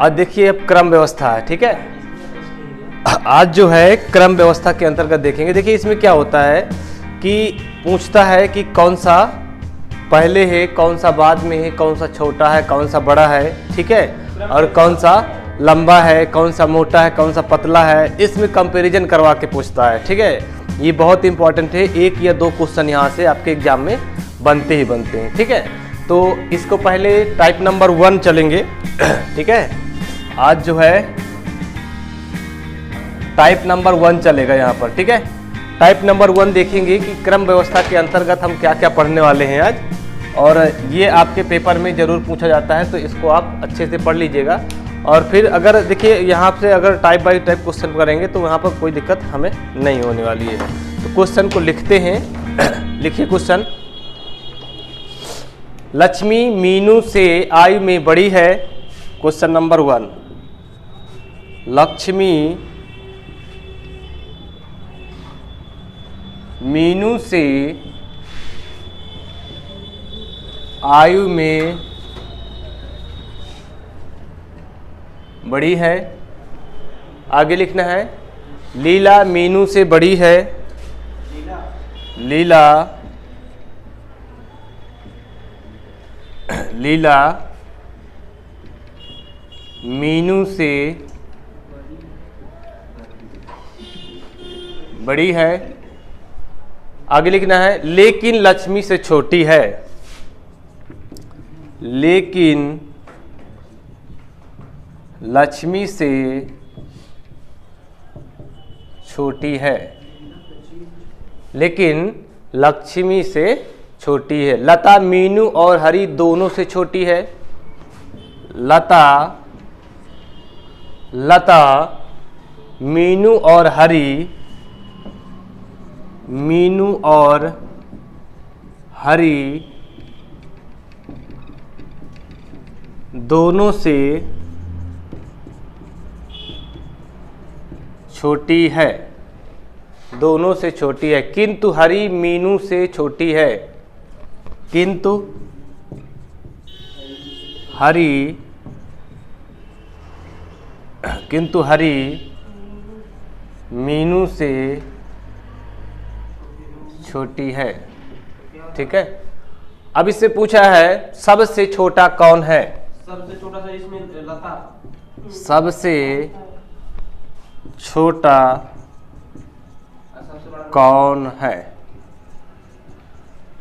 और देखिए अब क्रम व्यवस्था है, ठीक है। आज जो है क्रम व्यवस्था के अंतर्गत देखेंगे। देखिए इसमें क्या होता है कि पूछता है कि कौन सा पहले है, कौन सा बाद में है, कौन सा छोटा है, कौन सा बड़ा है, ठीक है, और कौन सा लंबा है, कौन सा मोटा है, कौन सा पतला है। इसमें कंपैरिजन करवा के पूछता है, ठीक है। ये बहुत इंपॉर्टेंट है, 1 या 2 क्वेश्चन यहाँ से आपके एग्जाम में बनते ही बनते हैं, ठीक है। तो इसको पहले टाइप नंबर 1 चलेंगे, ठीक है। आज जो है टाइप नंबर 1 चलेगा यहाँ पर, ठीक है। टाइप नंबर 1 देखेंगे कि क्रम व्यवस्था के अंतर्गत हम क्या क्या पढ़ने वाले हैं आज, और ये आपके पेपर में ज़रूर पूछा जाता है, तो इसको आप अच्छे से पढ़ लीजिएगा। और फिर अगर देखिए यहाँ से अगर टाइप बाय टाइप क्वेश्चन करेंगे तो यहाँ पर कोई दिक्कत हमें नहीं होने वाली है। तो क्वेश्चन को लिखते हैं। लिखिए क्वेश्चन, लक्ष्मी मीनू से आयु में बड़ी है। क्वेश्चन नंबर 1, लक्ष्मी मीनू से आयु में बड़ी है। आगे लिखना है, लीला मीनू से बड़ी है। लीला मीनू से बड़ी है। आगे लिखना है, लेकिन लक्ष्मी से छोटी है। लेकिन लक्ष्मी से छोटी है। लेकिन लक्ष्मी से छोटी है। लता मीनू और हरी दोनों से छोटी है। लता मीनू और हरी, मीनू और हरी दोनों से छोटी है। दोनों से छोटी है, किंतु हरी मीनू से छोटी है। किंतु हरी मीनू से छोटी है, ठीक है। अब इससे पूछा है सबसे छोटा कौन है। सबसे छोटा सा इसमें लता। सबसे छोटा कौन है,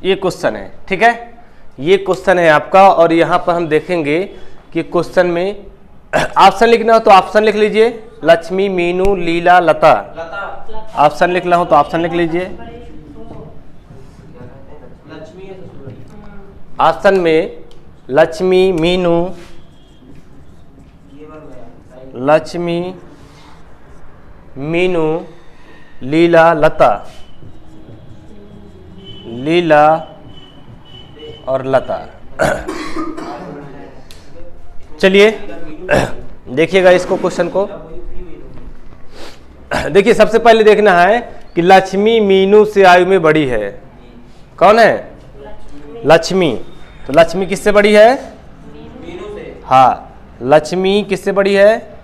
ये क्वेश्चन है, ठीक है। ये क्वेश्चन है आपका, और यहाँ पर हम देखेंगे कि क्वेश्चन में ऑप्शन लिखना हो तो ऑप्शन लिख लीजिए। लक्ष्मी मीनू लीला लता। ऑप्शन लिखना हो तो ऑप्शन लिख लीजिए। ऑप्शन में लक्ष्मी मीनू, लक्ष्मी मीनू लीला लता, लीला और लता। चलिए देखिएगा इसको, क्वेश्चन को देखिए। सबसे पहले देखना है कि लक्ष्मी मीनू से आयु में बड़ी है। कौन है? लक्ष्मी। तो लक्ष्मी किससे बड़ी है? मीनू से। हाँ, लक्ष्मी किससे बड़ी है?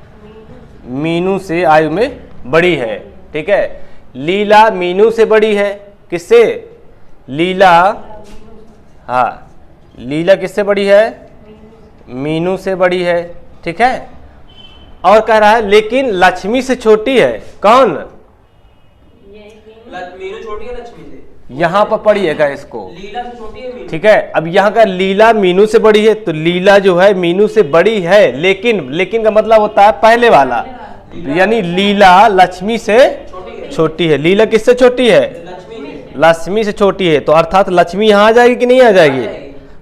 मीनू से आयु में बड़ी है, ठीक है। लीला मीनू से बड़ी है। किससे? लीला, हाँ, लीला किससे बड़ी है? मीनू से बड़ी है, ठीक है। और कह रहा है लेकिन लक्ष्मी से छोटी है। कौन? मीनू छोटी है लक्ष्मी से। यहाँ पर पढ़िएगा इसको, लीला से छोटी है मीनू, ठीक है। अब यहाँ का लीला मीनू से बड़ी है, तो लीला जो है मीनू से बड़ी है, लेकिन का मतलब होता है पहले वाला, यानी लीला लक्ष्मी से छोटी है। लीला किससे छोटी है? लक्ष्मी से छोटी है। तो अर्थात लक्ष्मी यहाँ आ जाएगी कि नहीं आ जाएगी?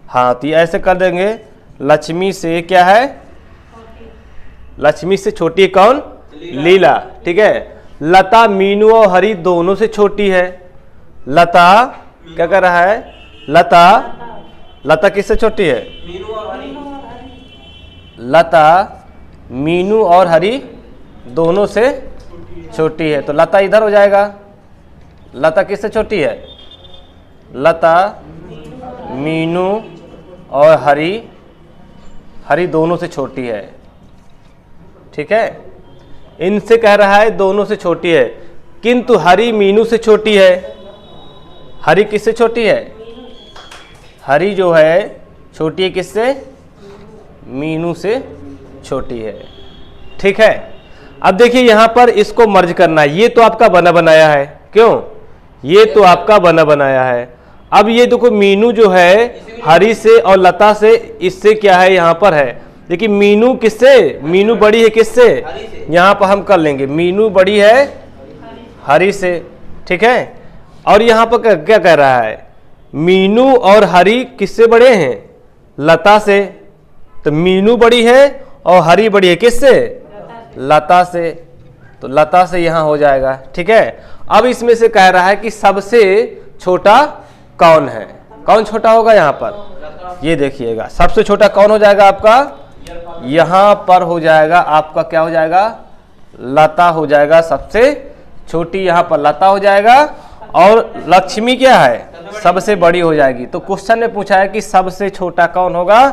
हाँ, तो ऐसे कर देंगे, लक्ष्मी से क्या है? लक्ष्मी से छोटी है कौन? लीला, ठीक है। लता मीनू और हरी दोनों से छोटी है। लता क्या कर रहा है? लता किससे छोटी है? मीनू और हरी। लता मीनू और हरी दोनों से छोटी है। तो लता इधर हो जाएगा। लता किससे छोटी है? लता मीनू और हरी दोनों से छोटी है, ठीक है, इनसे कह रहा है दोनों से छोटी है, किंतु हरी मीनू से छोटी है। हरी किससे छोटी है? हरी जो है छोटी है किससे? मीनू से छोटी है। ठीक है, अब देखिए यहां पर इसको मर्ज करना है। ये तो आपका बना बनाया है, क्यों? ये तो आपका बना बनाया है। अब ये देखो मीनू जो है हरी से और लता से, इससे क्या है यहां पर है, देखिए मीनू किससे? मीनू बड़ी है किससे? यहां पर हम कर लेंगे, मीनू बड़ी है हरी से। ठीक है, और यहां पर क्या कह रहा है? मीनू और हरी किससे बड़े हैं? लता से। तो मीनू बड़ी है और हरी बड़ी है किससे? लता से। तो लता से यहां हो जाएगा। ठीक है, अब इसमें से कह रहा है कि सबसे छोटा कौन है? कौन छोटा होगा यहां पर? ये देखिएगा, सबसे छोटा कौन हो जाएगा आपका? यहां पर हो जाएगा आपका, क्या हो जाएगा? लता हो जाएगा सबसे छोटी, यहां पर लता हो जाएगा। और लक्ष्मी क्या है? सबसे बड़ी हो जाएगी। तो क्वेश्चन में पूछा है कि सबसे छोटा कौन होगा,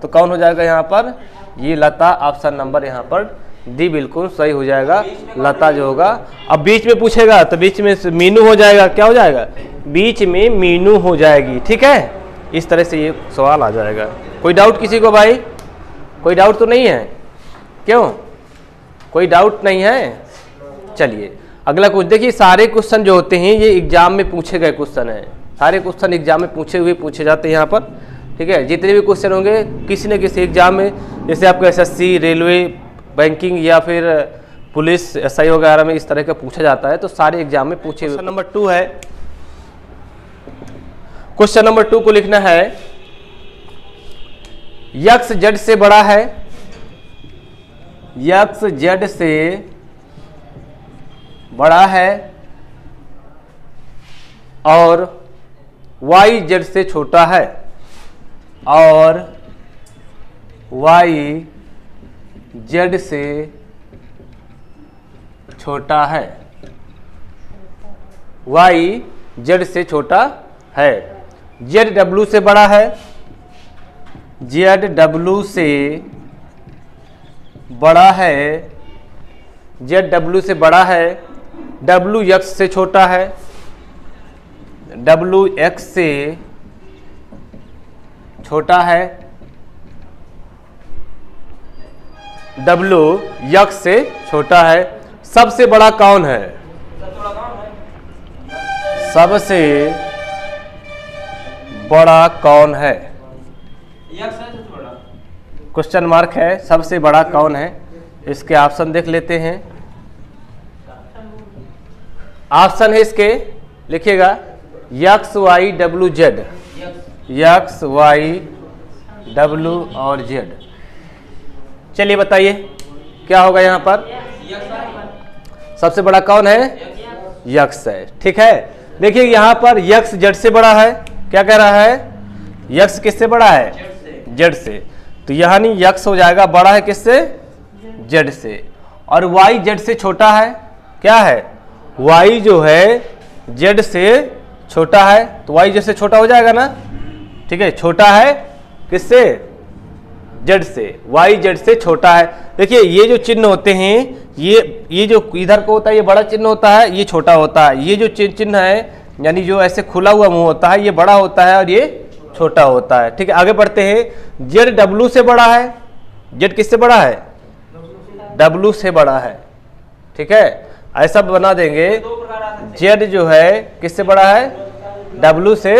तो कौन हो जाएगा यहाँ पर? ये लता। ऑप्शन नंबर यहाँ पर डी बिल्कुल सही हो जाएगा, लता जो होगा। अब बीच में पूछेगा तो बीच में मीनू हो जाएगा, क्या हो जाएगा? बीच में मीनू हो जाएगी। ठीक है, इस तरह से ये सवाल आ जाएगा। कोई डाउट किसी को भाई? कोई डाउट तो नहीं है? क्यों, कोई डाउट नहीं है? चलिए अगला कुछ देखिए, सारे क्वेश्चन जो होते हैं ये एग्जाम में पूछे गए क्वेश्चन है। सारे क्वेश्चन एग्जाम में पूछे जाते हैं यहाँ पर। ठीक है, जितने भी क्वेश्चन होंगे किसी न किसी एग्जाम में, जैसे आपको एसएससी, रेलवे, बैंकिंग या फिर पुलिस, एसआई वगैरह में इस तरह का पूछा जाता है, तो सारे एग्जाम में पूछे। क्वेश्चन नंबर 2 है। क्वेश्चन नंबर 2 को लिखना है, यक्स जेड से बड़ा है, यक्स जेड से बड़ा है और वाई जेड से छोटा है, और वाई जेड से छोटा है, वाई जेड से छोटा है। जेड डब्ल्यू से बड़ा है, जेड डब्ल्यू से बड़ा है, जेड डब्ल्यू से बड़ा है, डब्ल्यू एक्स से छोटा है, डब्ल्यू एक्स से छोटा है, डब्ल्यू एक्स से छोटा है। सबसे बड़ा कौन है? सबसे बड़ा कौन है? क्वेश्चन मार्क है, सबसे बड़ा कौन है? इसके ऑप्शन देख लेते हैं। ऑप्शन है इसके, लिखिएगा X Y W Z, X Y W और जेड। चलिए बताइए क्या होगा यहाँ पर? सबसे बड़ा कौन है? यक्स है। ठीक है, देखिए यहाँ पर यक्स जेड से बड़ा है। क्या कह रहा है? यक्स किससे बड़ा है? जेड से। तो यहाँ नहीं, यक्स हो जाएगा बड़ा है किससे? जेड से। और वाई जेड से छोटा है। क्या है? वाई जो है जेड से छोटा है, तो वाई जेड से छोटा हो जाएगा ना। ठीक है, छोटा है किससे? जेड से। वाई जेड से छोटा है। देखिए ये जो चिन्ह होते हैं, ये जो इधर को होता है ये बड़ा चिन्ह होता है, ये छोटा होता है। ये जो चिन्ह है यानी जो ऐसे खुला हुआ मुंह होता है, ये बड़ा होता है और ये छोटा होता है। ठीक है, आगे बढ़ते हैं। जेड डब्ल्यू से बड़ा है। जेड किससे बड़ा है? डब्ल्यू से बड़ा है। ठीक है, ऐसा बना देंगे, जेड जो है किससे बड़ा है? डब्ल्यू से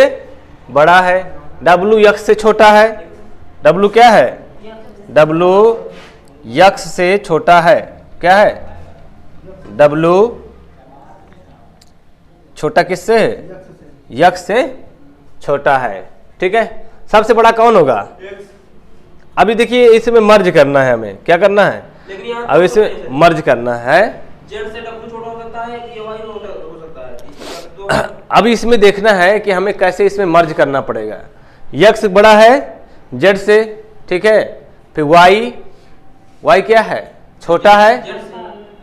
बड़ा है। डब्ल्यू एक्स से छोटा है। डब्ल्यू क्या है? डब्ल्यू एक्स से छोटा है। क्या है? डब्ल्यू छोटा किससे है? एक्स से छोटा है। ठीक है, सबसे बड़ा कौन होगा? अभी देखिए इसमें मर्ज करना है, हमें क्या करना है? अब इसमें मर्ज करना है। जेड से डब्ल्यू छोटा हो सकता है कि वाई छोटा हो सकता है। तो अब इसमें देखना है कि हमें कैसे इसमें मर्ज करना पड़ेगा। एक्स बड़ा है जेड से, ठीक है, फिर वाई क्या है? छोटा है।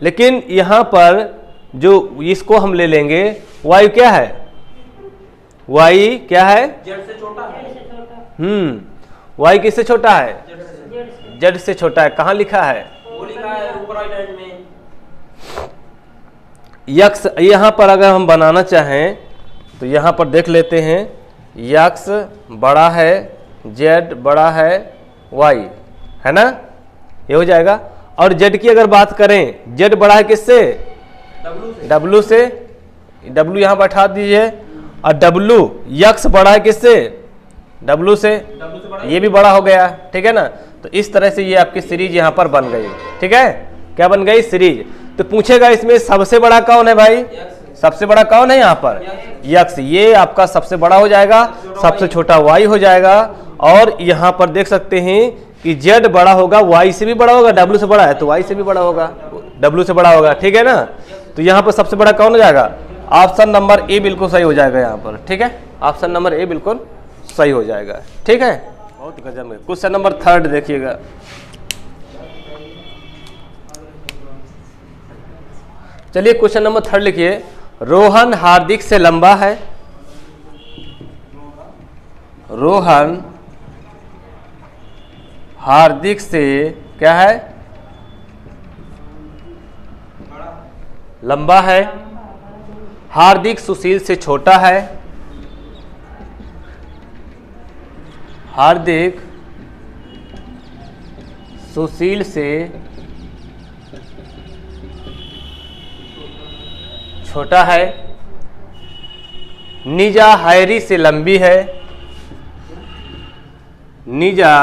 लेकिन यहां पर जो इसको हम ले लेंगे, वाई क्या है? वाई क्या है? जेड से छोटा है। वाई किससे छोटा है? जेड से छोटा है। कहाँ लिखा है? वो लिखा है ऊपर राइट हैंड में। यक्स यहाँ पर अगर हम बनाना चाहें तो यहाँ पर देख लेते हैं, यक्स बड़ा है, जेड बड़ा है वाई, है ना, ये हो जाएगा। और जेड की अगर बात करें, जेड बड़ा है किससे, डब्लू से, डब्लू यहाँ बैठा दीजिए। और डब्लू यक्स बड़ा है किससे, डब्लू से, ये भी बड़ा हो गया, ठीक है ना। तो इस तरह से ये आपकी सीरीज यहाँ पर बन गई, ठीक है, क्या बन गई, सीरीज। तो पूछेगा इसमें सबसे बड़ा कौन है भाई, सबसे बड़ा कौन है यहाँ पर, यक्स, ये आपका सबसे बड़ा हो जाएगा, सबसे छोटा वाई हो जाएगा। और यहाँ पर देख सकते हैं कि जेड बड़ा होगा, वाई से भी बड़ा होगा, डब्लू से बड़ा है तो वाई से भी बड़ा होगा, डब्लू से बड़ा होगा, ठीक है ना। तो यहाँ पर सबसे बड़ा कौन हो जाएगा, ऑप्शन नंबर ए बिल्कुल सही हो जाएगा यहाँ पर, ठीक है, ऑप्शन नंबर ए बिल्कुल सही हो जाएगा, ठीक है। बहुत गजब है। क्वेश्चन नंबर 3 देखिएगा, चलिए क्वेश्चन नंबर 3 लिखिए। रोहन हार्दिक से लंबा है, रोहन हार्दिक से क्या है, लंबा है। हार्दिक सुशील से छोटा है, हार्दिक सुशील से छोटा है। निजा हैरी से लंबी है, निजा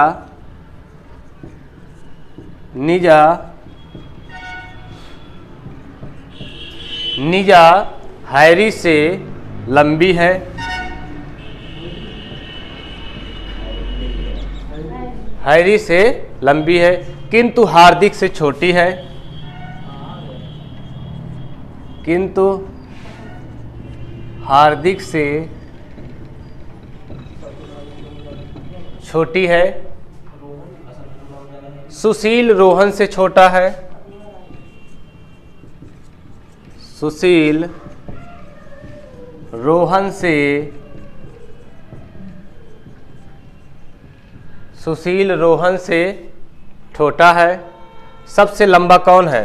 हैरी से लंबी है। हैरी से लंबी है किंतु हार्दिक से छोटी है, किंतु हार्दिक से छोटी है। सुशील रोहन से छोटा है, सुशील रोहन से छोटा है। सबसे लंबा कौन है,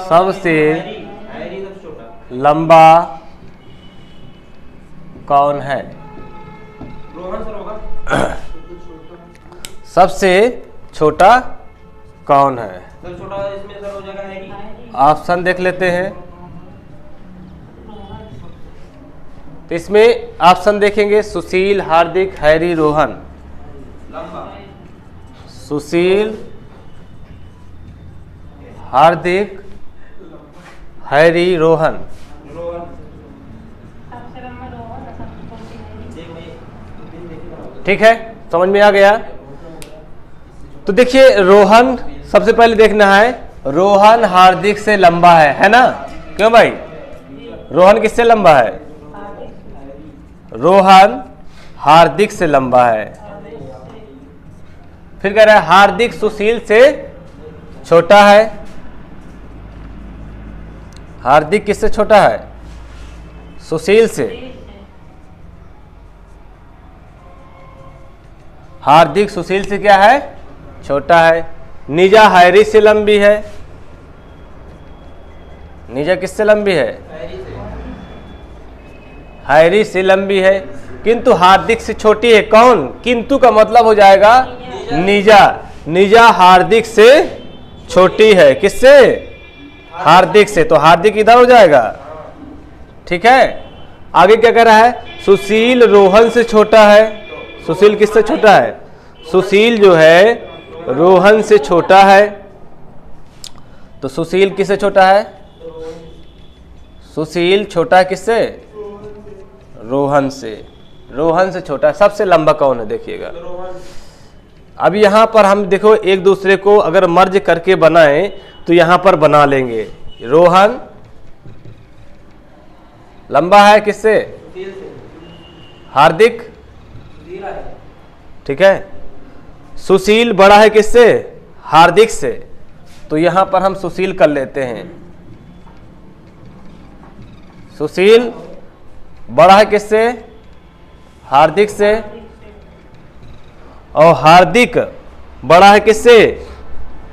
सबसे लंबा कौन है, सबसे छोटा कौन है, ऑप्शन देख लेते हैं। तो इसमें ऑप्शन देखेंगे, सुशील, हार्दिक, हैरी, रोहन। सुशील, हार्दिक, हैरी, रोहन। ठीक है, समझ में आ गया। तो देखिए रोहन सबसे पहले देखना है, रोहन हार्दिक से लंबा है ना, क्यों भाई, रोहन किससे लंबा है, रोहन हार्दिक से लंबा है। फिर कह रहा है हार्दिक सुशील से छोटा है। हार्दिक किससे छोटा है, सुशील से। हार्दिक सुशील से क्या है, छोटा है। निजा हैरी से लंबी है। निजा किससे लंबी है, हैरी से लंबी है, किंतु हार्दिक से छोटी है। कौन, किंतु का मतलब हो जाएगा निजा। निजा हार्दिक से छोटी है, किससे, हार्दिक से, तो हार्दिक इधर हो जाएगा। ठीक है, आगे क्या कह रहा है, सुशील रोहन से छोटा है। सुशील किससे छोटा है, सुशील जो है रोहन से छोटा है। तो सुशील किससे छोटा है, सुशील छोटा है किससे, रोहन से। रोहन से छोटा है। सबसे लंबा कौन है, देखिएगा। अब यहां पर हम देखो एक दूसरे को अगर मर्ज करके बनाएं तो यहां पर बना लेंगे। रोहन लंबा है किससे, हार्दिक, ठीक है। सुशील बड़ा है किससे, हार्दिक से। तो यहां पर हम सुशील कर लेते हैं। सुशील बड़ा है किससे, हार्दिक से। और हार्दिक बड़ा है किससे?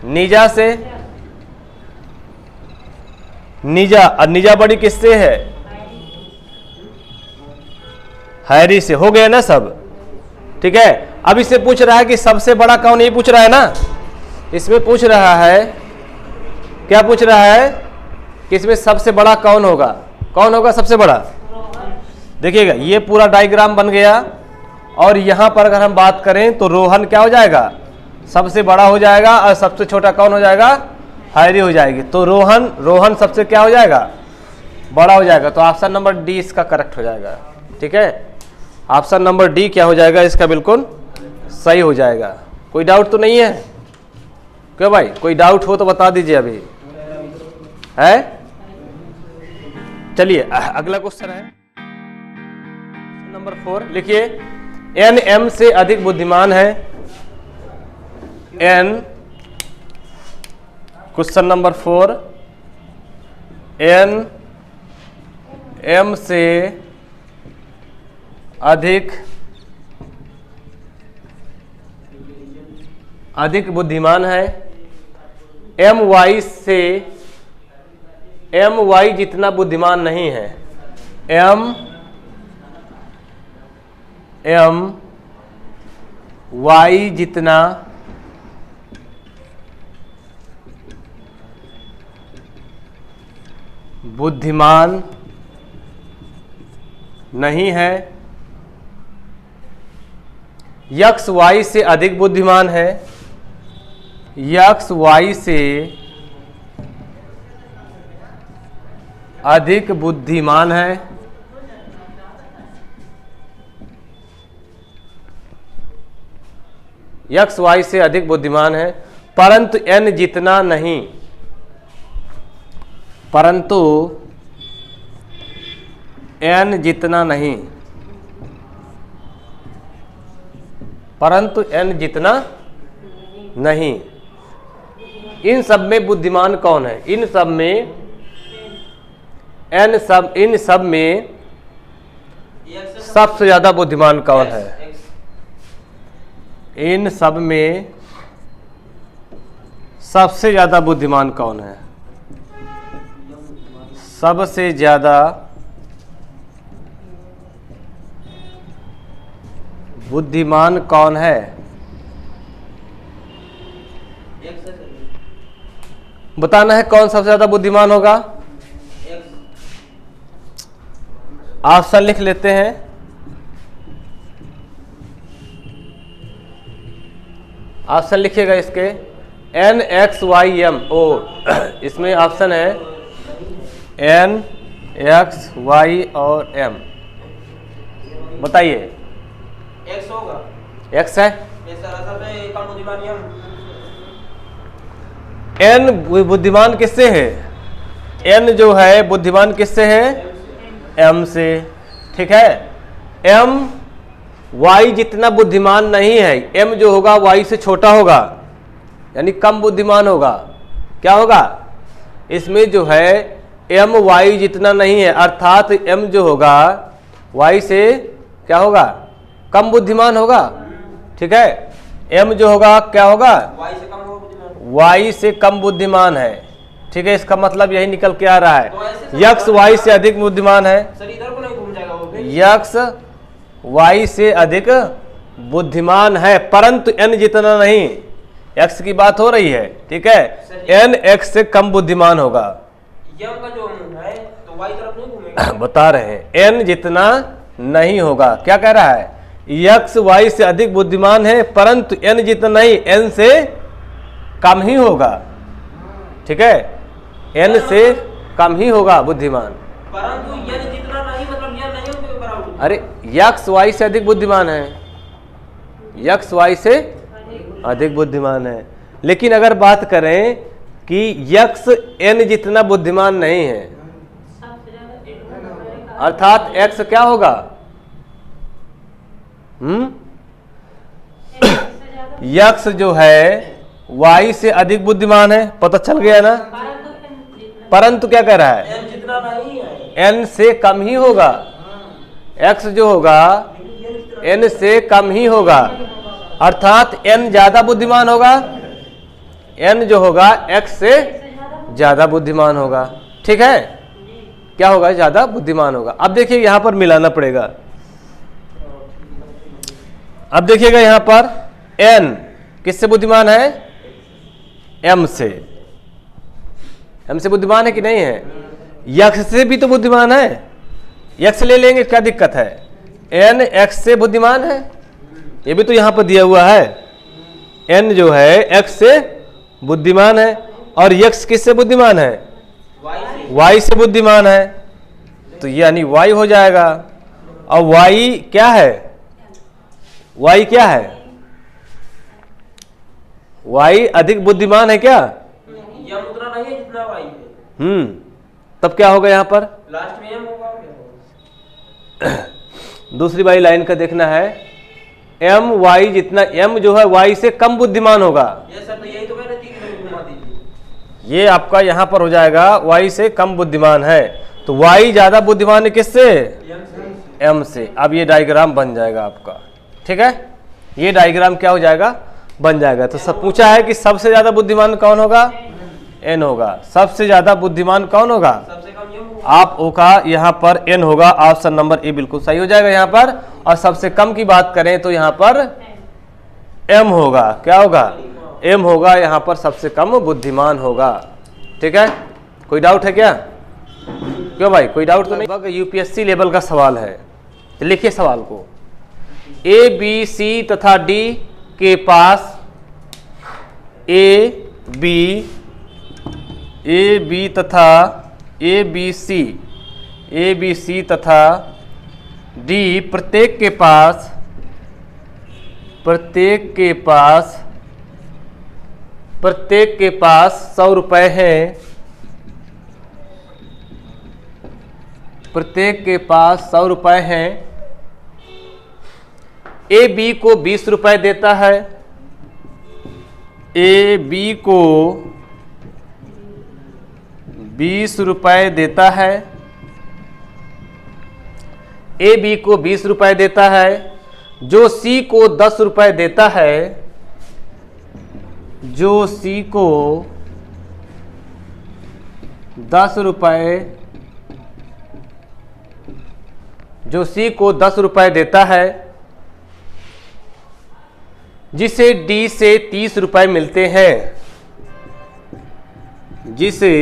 नीजा से। नीजा, और नीजा बड़ी किससे है? हैरी से। हो गया ना सब? ठीक है। अब इससे पूछ रहा है कि सबसे बड़ा कौन, ये पूछ रहा है ना। इसमें पूछ रहा है, क्या पूछ रहा है कि इसमें सबसे बड़ा कौन होगा? कौन होगा सबसे बड़ा? देखिएगा ये पूरा डायग्राम बन गया, और यहां पर अगर हम बात करें तो रोहन क्या हो जाएगा? सबसे बड़ा हो जाएगा, और सबसे छोटा कौन हो जाएगा? हैरी हो जाएगी। तो रोहन सबसे क्या हो जाएगा? बड़ा हो जाएगा। तो ऑप्शन नंबर डी इसका करेक्ट हो जाएगा। ठीक है, ऑप्शन नंबर डी क्या हो जाएगा इसका? बिल्कुल सही हो जाएगा। कोई डाउट तो नहीं है? क्यों भाई, कोई डाउट हो तो बता दीजिए अभी। है? चलिए अगला क्वेश्चन है नंबर 4। लिखिए, एन एम से अधिक बुद्धिमान है। N, question number 4, N M से अधिक बुद्धिमान है। एम वाई जितना बुद्धिमान नहीं है। एम वाई जितना बुद्धिमान नहीं है। यक्स वाई से अधिक बुद्धिमान है। यक्स वाई से अधिक बुद्धिमान है। यक्स वाई से अधिक बुद्धिमान है, परंतु एन जितना नहीं। परंतु एन जितना नहीं। परंतु एन जितना नहीं। इन सब में बुद्धिमान कौन है? इन सब में इन सब में सबसे ज्यादा बुद्धिमान कौन है? इन सब में सबसे ज्यादा बुद्धिमान कौन है? सबसे ज्यादा बुद्धिमान कौन है? बताना है कौन सबसे ज्यादा बुद्धिमान होगा। ऑप्शन लिख लेते हैं। ऑप्शन लिखिएगा इसके, N X Y M O. इसमें ऑप्शन है एन एक्स वाई और एम। बताइए। एक्स होगा। एक्स है। कम बुद्धिमान एन बुद्धिमान किससे है? एन जो है बुद्धिमान किससे है? एम से। ठीक है, एम वाई जितना बुद्धिमान नहीं है। एम जो होगा वाई से छोटा होगा, यानी कम बुद्धिमान होगा। क्या होगा इसमें जो है? एम वाई जितना नहीं है, अर्थात एम जो होगा वाई से क्या होगा? कम बुद्धिमान होगा। ठीक है, एम जो होगा क्या होगा? वाई से कम बुद्धिमान है। ठीक है, इसका मतलब यही निकल के आ रहा है। यक्स वाई से अधिक बुद्धिमान है। यक्स वाई से अधिक बुद्धिमान है, परंतु एन जितना नहीं। एक्स की बात हो रही है। ठीक है, एन एक्स से कम बुद्धिमान होगा। यम का जो है तो वाई तरफ नहीं घूमेगा। बता रहे हैं, एन जितना नहीं होगा। क्या कह रहा है? यक्स वाई से अधिक बुद्धिमान है, परंतु एन जितना नहीं, एन से कम ही होगा। ठीक है, एन से कम ही होगा बुद्धिमान। परंतु एन जितना नहीं मतलब एन नहीं होगा बराबर। अरे यक्स वाई से अधिक बुद्धिमान है। यक्स वाई से अधिक बुद्धिमान है, लेकिन अगर बात करें कि यक्स एन जितना बुद्धिमान नहीं है, अर्थात एक्स क्या होगा? यक्स जो है वाई से अधिक बुद्धिमान है। पता चल गया ना? परंतु क्या कह रहा है? एन जितना नहीं है, एन से कम ही होगा। एक्स जो होगा एन से कम ही होगा, अर्थात n ज्यादा बुद्धिमान होगा, n जो होगा x से ज्यादा बुद्धिमान होगा। ठीक है, क्या होगा, ज्यादा बुद्धिमान होगा। अब देखिए यहां पर मिलाना पड़ेगा। अब देखिएगा यहां पर n किससे बुद्धिमान है, m से। m से बुद्धिमान है कि नहीं है, x से भी तो बुद्धिमान है, x ले लेंगे क्या दिक्कत है, n x से बुद्धिमान है, ये भी तो यहां पर दिया हुआ है। n जो है x से बुद्धिमान है और x किससे बुद्धिमान है, y से बुद्धिमान है, तो यानी y हो जाएगा। और y क्या है, y क्या है, y अधिक बुद्धिमान है क्या, यम उतना नहीं है जितना वाई है। तब क्या होगा यहां पर, लास्ट में यम होगा, क्या होगा? दूसरी वाली लाइन का देखना है, m y जितना, m जो है y से कम बुद्धिमान होगा। ये सर तो यही तो कह रहे 3 किलो घुमा दीजिए। ये आपका यहां पर हो जाएगा y से कम बुद्धिमान है, तो y ज्यादा बुद्धिमान है किससे, m से। अब ये डायग्राम बन जाएगा आपका। ठीक है, ये डायग्राम क्या हो जाएगा, बन जाएगा। तो सब पूछा है कि सबसे ज्यादा बुद्धिमान कौन होगा, n होगा। सबसे ज्यादा बुद्धिमान कौन होगा, सबसे कम यम होगा। आप ओ का यहाँ पर n होगा। ऑप्शन नंबर ए बिल्कुल सही हो जाएगा यहाँ पर। और सबसे कम की बात करें तो यहाँ पर m होगा। क्या होगा, m होगा, यहाँ पर सबसे कम बुद्धिमान होगा। ठीक है, कोई डाउट है क्या, क्यों भाई, कोई डाउट तो नहीं। यूपीएससी लेवल का सवाल है, तो लिखिए सवाल को। ए बी सी तथा डी के पास ए बी तथा ए बी सी तथा डी प्रत्येक के पास 100 रुपए हैं। प्रत्येक के पास 100 रुपए हैं। ए बी को 20 रुपए देता है। ए बी को 20 रुपए देता है। ए बी को 20 रुपए देता है। जो सी को 10 रुपए देता है, जो सी को 10 रुपए देता है, जिसे डी से 30 रुपए मिलते हैं। जिसे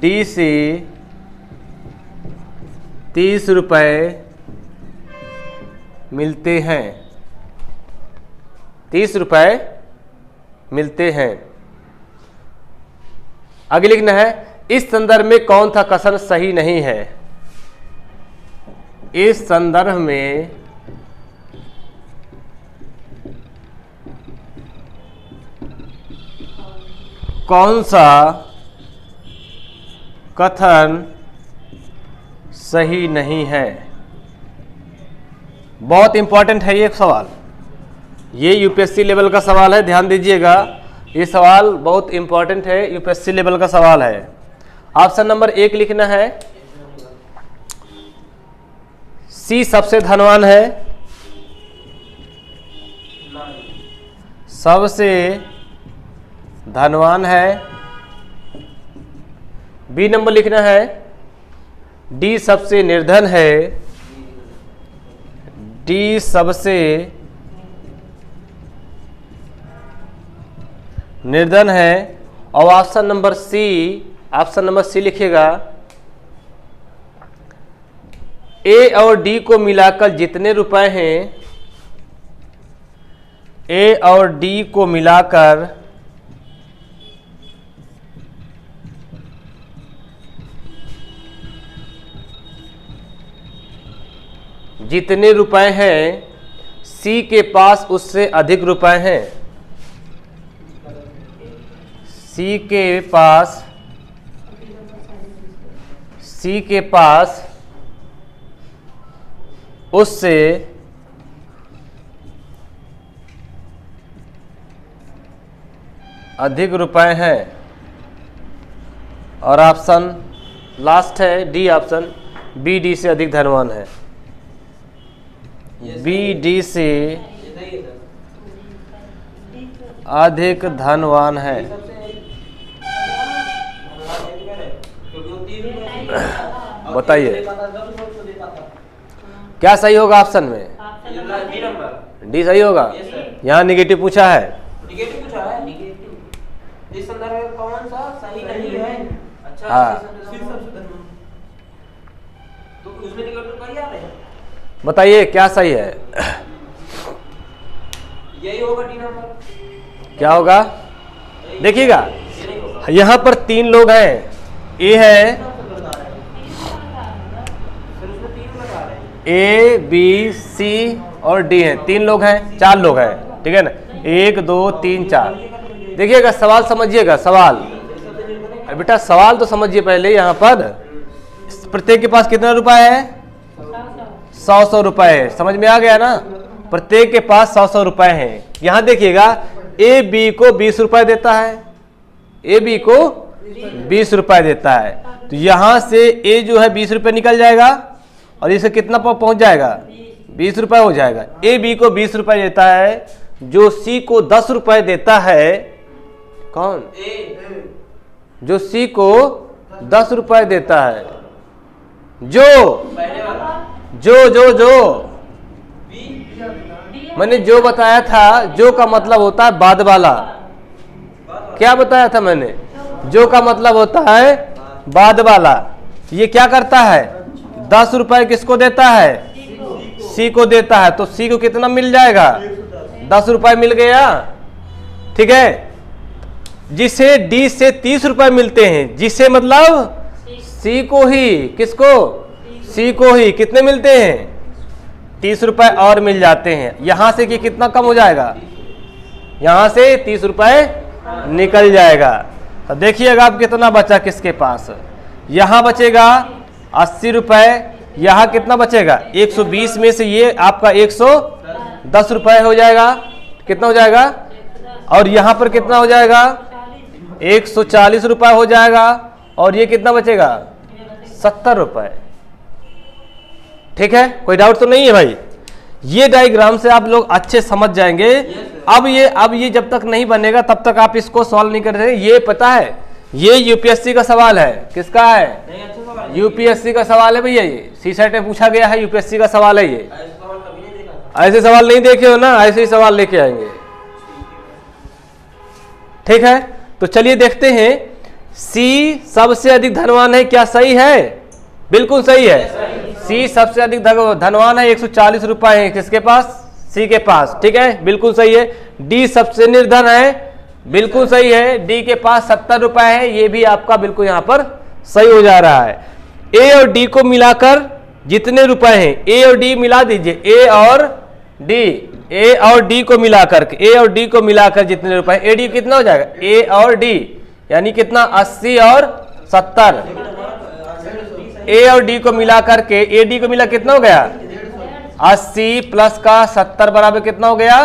डी से 30 रुपए मिलते हैं। 30 रुपए मिलते हैं। आगे लिखना है, इस संदर्भ में कौन सा कथन सही नहीं है। इस संदर्भ में कौन सा कथन सही नहीं है। बहुत इंपॉर्टेंट है ये सवाल, ये यूपीएससी लेवल का सवाल है, ध्यान दीजिएगा। ये सवाल बहुत इंपॉर्टेंट है, यूपीएससी लेवल का सवाल है। ऑप्शन नंबर 1 लिखना है, सी सबसे धनवान है। सबसे धनवान है। बी नंबर लिखना है, डी सबसे निर्धन है। डी सबसे निर्धन है। और ऑप्शन नंबर सी लिखिएगा, ए और डी को मिलाकर जितने रुपए हैं, ए और डी को मिलाकर जितने रुपए हैं, सी के पास उससे अधिक रुपए हैं। सी के पास उससे अधिक रुपए हैं। और ऑप्शन लास्ट है डी ऑप्शन, बी डी से अधिक धनवान है। बी डी से सही है सर। अधिक धनवान है। सबसे क्योंकि वो 3 रुपए बताइए दे पाता, 10 रुपए तो दे पाता। क्या सही होगा ऑप्शन में? D number. डी सही होगा। Yes sir. यहाँ निगेटिव पूछा है। निगेटिव पूछा है, निगेटिव। इस संदर्भ में कौन सा सही नहीं है? अच्छा हाँ। सी सबसे धनवान। तो उसमें निगेटिव का ही आ रहा है। बताइए क्या सही है? यही होगा डी नंबर। क्या होगा? देखिएगा ये नहीं होगा। यहाँ पर 3 लोग हैं। ए है, सर उसमें 3 लगा रहे हैं। ए बी सी और डी हैं। 3 लोग हैं, 4 लोग हैं, ठीक है ना? 1 2 3 4। देखिएगा सवाल समझिएगा सवाल। अरे बेटा सवाल तो समझिए पहले। यहाँ पर प्रत्येक के पास कितना रुपए है? 100 रुपए है। समझ में आ गया ना? प्रत्येक के पास 100 रुपए हैं। यहाँ देखिएगा ए बी को 20 रुपए देता है। ए बी को 20 रुपए देता है। तो यहाँ से ए जो है 20 रुपए निकल जाएगा और इसे कितना पहुंच जाएगा? 20 रुपए हो जाएगा। ए बी को 20 रुपए देता है। जो सी को 10 रुपए देता है, कौन? जो सी को 10 रुपए देता है, जो पहले वाला जो मैंने जो बताया था, जो का मतलब होता है बाद वाला। क्या बताया था मैंने? जो का मतलब होता है बाद वाला। ये क्या करता है? 10 रुपए किसको देता है? सी को देता है। तो सी को कितना मिल जाएगा? 10 रुपए मिल गया, ठीक है। जिसे डी से 30 रुपए मिलते हैं, जिसे मतलब सी को ही, किसको? सी को ही कितने मिलते हैं? 30 रुपए और मिल जाते हैं। यहां से कि कितना कम हो जाएगा? यहां से 30 रुपए निकल जाएगा। तो देखिएगा अब कितना बचा किसके पास। यहां बचेगा 80 रुपए। यहां कितना बचेगा? 120 में से ये आपका 110 रुपए हो जाएगा। कितना हो जाएगा? और यहां पर कितना हो जाएगा? 140 रुपए हो जाएगा। और ये कितना बचेगा? 70 रुपए। ठीक है, कोई डाउट तो नहीं है भाई? ये डायग्राम से आप लोग अच्छे समझ जाएंगे। अब ये जब तक नहीं बनेगा तब तक आप इसको सॉल्व नहीं कर रहे। ये पता है, ये यूपीएससी का सवाल है। किसका है? नहीं, अच्छा सवाल है। यूपीएससी का सवाल है भैया। ये सीसेट में पूछा गया है, यूपीएससी का सवाल है ये। ऐसा सवाल कभी नहीं देखा था। ऐसे सवाल नहीं देखे हो ना, ऐसे ही सवाल लेके आएंगे। ठीक है, तो चलिए देखते हैं। सी सबसे अधिक धनवान है, क्या सही है? बिल्कुल सही है। सी सबसे अधिक धनवान है, 140 रुपए है किसके पास? सी के पास, ठीक है, बिल्कुल सही है। डी सबसे निर्धन है, बिल्कुल सही है। डी के पास 70 रुपए है, ये भी आपका बिल्कुल यहां पर सही हो जा रहा है। ए और डी को मिलाकर जितने रुपए हैं, ए और डी मिला दीजिए। ए और डी को मिलाकर, ए और डी को मिलाकर जितने रुपए, ए डी कितना हो जाएगा? ए और डी यानी कितना? 80 और 70। ए और डी को मिला करके, ए डी को मिला कितना हो गया? 80 प्लस का 70 बराबर कितना हो गया?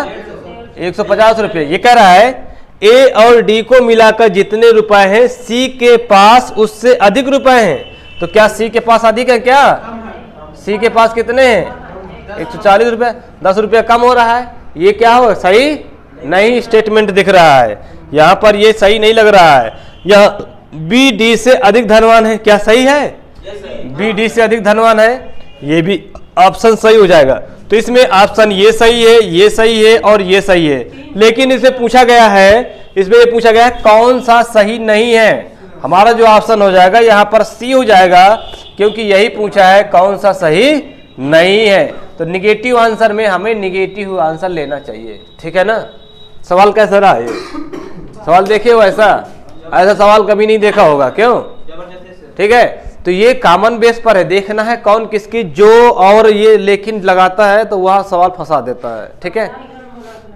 150 रुपये। ये कह रहा है ए और डी को मिलाकर जितने रुपए हैं, सी के पास उससे अधिक रुपए हैं। तो क्या सी के पास अधिक है? क्या सी के पास कितने हैं? 140 रुपये। 10 रुपये कम हो रहा है। ये क्या हो? सही नहीं स्टेटमेंट दिख रहा है यहाँ पर। ये सही नहीं लग रहा है। यहाँ बी डी से अधिक धनवान है, क्या सही है? बी डी से अधिक धनवान है, ये भी ऑप्शन सही हो जाएगा। तो इसमें ऑप्शन ये सही है, ये सही है और ये सही है। लेकिन इसे पूछा गया है, इसमें ये पूछा गया है कौन सा सही नहीं है। हमारा जो ऑप्शन हो जाएगा यहाँ पर सी हो जाएगा, क्योंकि यही पूछा है कौन सा सही नहीं है। तो निगेटिव आंसर में हमें निगेटिव आंसर लेना चाहिए, ठीक है ना। सवाल कैसा रहा ये? सवाल देखे हो? ऐसा सवाल कभी नहीं देखा होगा, क्यों? ठीक है, तो ये कॉमन बेस पर है, देखना है कौन किसकी जो और ये लेकिन लगाता है तो वह सवाल फंसा देता है। ठीक है,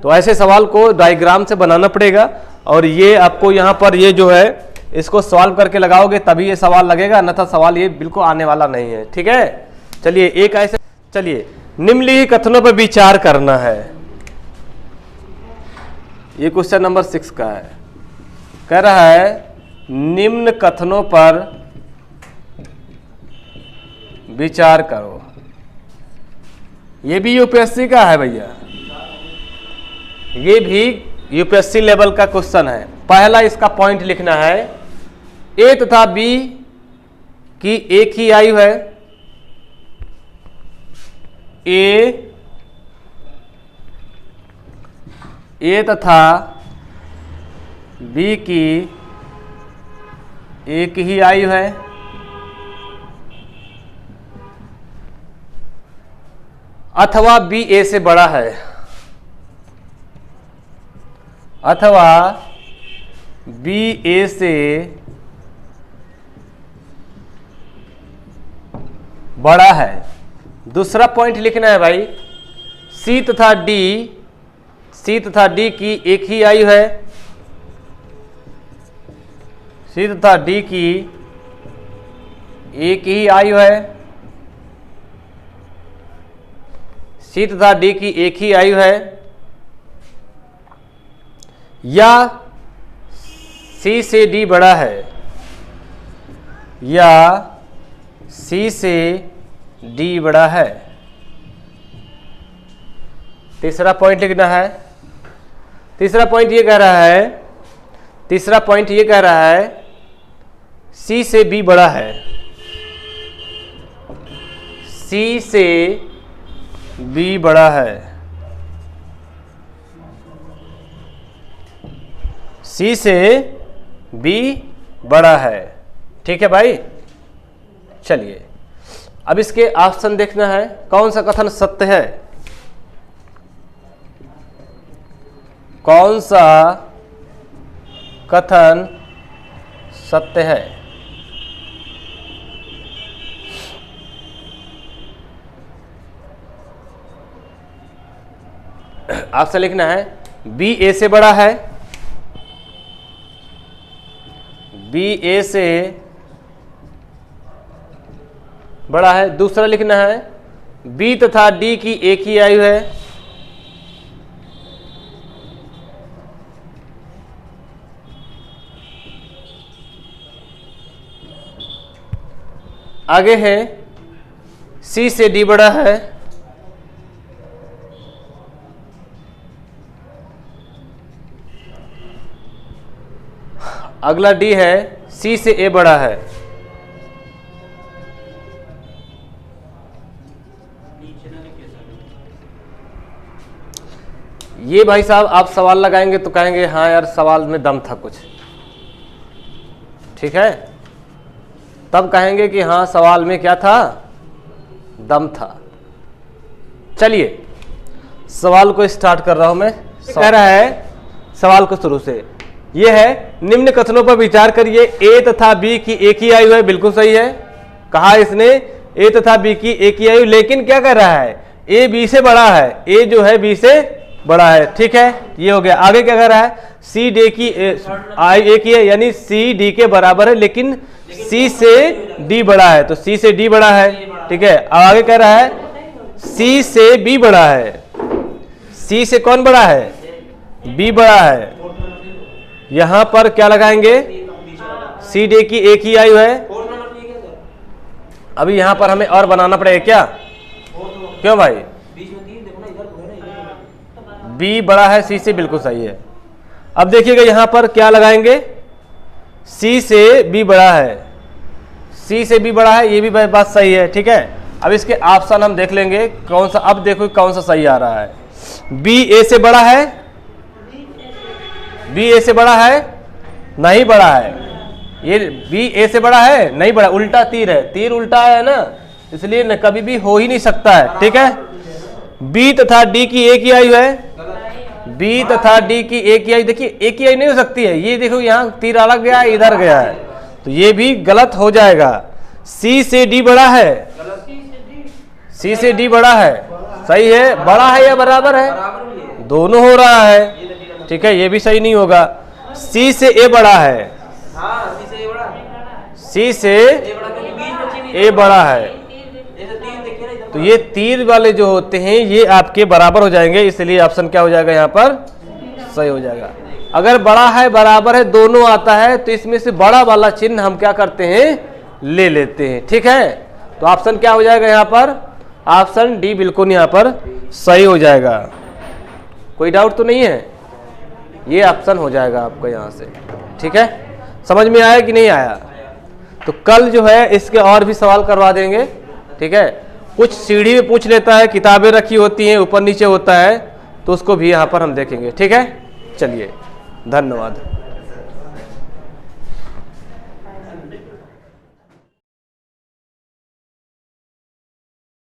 तो ऐसे सवाल को डायग्राम से बनाना पड़ेगा और ये आपको यहाँ पर ये जो है इसको सॉल्व करके लगाओगे तभी ये सवाल लगेगा, अन्यथा सवाल ये बिल्कुल आने वाला नहीं है। ठीक है, चलिए एक ऐसे, चलिए निम्नलिखित कथनों पर विचार करना है। ये क्वेश्चन नंबर 6 का है। कह रहा है निम्न कथनों पर विचार करो। ये भी यूपीएससी का है भैया, ये भी यूपीएससी लेवल का क्वेश्चन है। पहला इसका पॉइंट लिखना है, ए तथा बी की एक ही आयु है। ए तथा बी की एक ही आयु है। अथवा बी ए से बड़ा है। अथवा बी ए से बड़ा है। दूसरा पॉइंट लिखना है भाई, सी तथा डी की एक ही आयु है। सी तथा डी की एक ही आयु है। सी तथा डी की एक ही आयु है, या सी से डी बड़ा है, या सी से डी बड़ा है। तीसरा पॉइंट लिखना है। तीसरा पॉइंट ये कह रहा है सी से बी बड़ा है। सी से बी बड़ा है। सी से बी बड़ा है। ठीक है भाई, चलिए अब इसके ऑप्शन देखना है, कौन सा कथन सत्य है, कौन सा कथन सत्य है। ऑप्शन लिखना है, बी ए से बड़ा है। बी ए से बड़ा है। दूसरा लिखना है, बी तथा डी की एक ही आयु है। आगे है, सी से डी बड़ा है। अगला डी है, सी से ए बड़ा है। ये भाई साहब आप सवाल लगाएंगे तो कहेंगे हाँ यार सवाल में दम था कुछ, ठीक है, तब कहेंगे कि हाँ सवाल में क्या था, दम था। चलिए सवाल को स्टार्ट कर रहा हूं मैं। कह रहा है सवाल को शुरू से, यह है, निम्न कथनों पर विचार करिए। ए तथा बी की एक ही आयु है, बिल्कुल सही है, कहा इसने ए तथा बी की एक ही आयु, लेकिन क्या कर रहा है, ए बी से बड़ा है, ए जो है बी से बड़ा है। ठीक है, ये हो गया। आगे क्या कर रहा है, सी डी की आयु एक ही है, यानी सी डी के बराबर है, लेकिन सी से डी बड़ा है, तो सी से डी बड़ा है। ठीक है, अब आगे कह रहा है सी से बी बड़ा है। सी से कौन बड़ा है, बी बड़ा है। यहां पर क्या लगाएंगे, सी डी की एक ही आयु है। अभी यहां पर हमें और बनाना पड़ेगा क्या, क्यों भाई, बी बड़ा है सी से, बिल्कुल सही है। अब देखिएगा यहां पर क्या लगाएंगे, सी से बी बड़ा है, सी से बी बड़ा है, ये भी बात सही है। ठीक है, अब इसके ऑप्शन हम देख लेंगे कौन सा, अब देखो कौन सा सही आ रहा है। बी ए से बड़ा है, बी ए से बड़ा है, नहीं बड़ा है, ये बी ए से बड़ा है, नहीं बड़ा, उल्टा तीर है, तीर उल्टा है ना, इसलिए न कभी भी हो ही नहीं सकता है। ठीक है, बी तथा डी की एक ही आयु है, बी तथा डी की एक ही आयु, देखिए एक ही आयु नहीं हो सकती है, ये देखो यहाँ तीर अलग गया है, इधर गया है, तो ये भी गलत हो जाएगा। सी से डी बड़ा है, सी से डी बड़ा है, सही है, बड़ा है या बराबर है, दोनों हो रहा है। ठीक है, ये भी सही नहीं होगा। सी से ए बड़ा है, सी से ए बड़ा है, तो ये तीर वाले जो होते हैं ये आपके बराबर हो जाएंगे, इसलिए ऑप्शन क्या हो जाएगा यहाँ पर, सही हो जाएगा। अगर बड़ा है बराबर है दोनों आता है तो इसमें से बड़ा वाला चिन्ह हम क्या करते हैं, ले लेते हैं। ठीक है, तो ऑप्शन क्या हो जाएगा यहाँ पर, ऑप्शन डी बिल्कुल यहाँ पर सही हो जाएगा। कोई डाउट तो नहीं है? ये ऑप्शन हो जाएगा आपका यहाँ से। ठीक है, समझ में आया कि नहीं आया? तो कल जो है इसके और भी सवाल करवा देंगे। ठीक है, कुछ सीढ़ी में पूछ लेता है, किताबें रखी होती हैं, ऊपर नीचे होता है, तो उसको भी यहाँ पर हम देखेंगे। ठीक है, चलिए, धन्यवाद।